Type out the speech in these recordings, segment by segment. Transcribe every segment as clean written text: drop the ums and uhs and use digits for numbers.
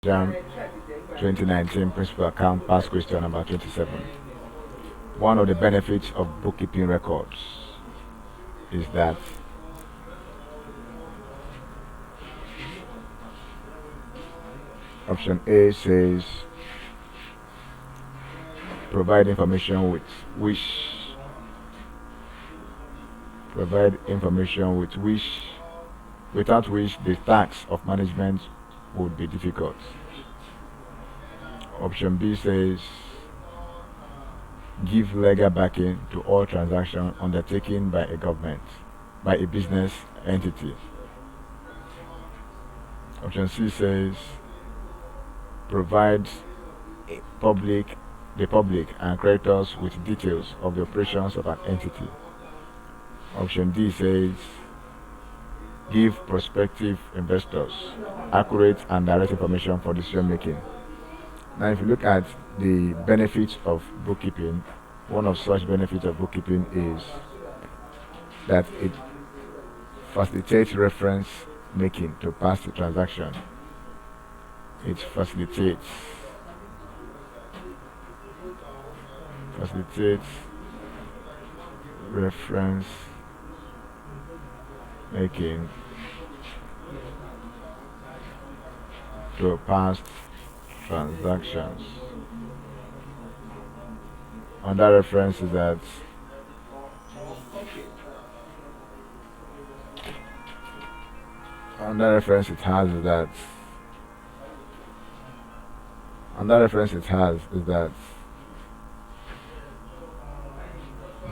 Jamb 2019 Principal Account Past Question number 27. One of the benefits of bookkeeping records is that option A says provide information without which the task of management would be difficult. Option B says give legal backing to all transactions undertaken by a business entity. Option C says provide the public and creditors with details of the operations of an entity. Option D says give prospective investors accurate and direct information for decision making. Now, if you look at the benefits of bookkeeping, one of such benefits of bookkeeping is that it facilitates reference making to pass the transaction. It facilitates reference making to past transactions. Another reference is that another reference it has is that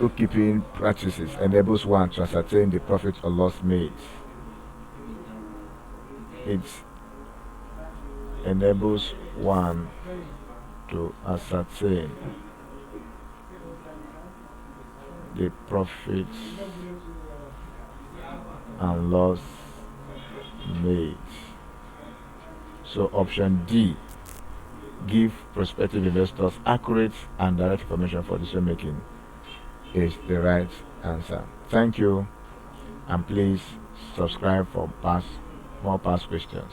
bookkeeping practices enables one to ascertain the profit or loss made. It enables one to ascertain the profit and loss made. So option D, give prospective investors accurate and direct information for decision making, is the right answer. Thank you, and please subscribe for more past questions.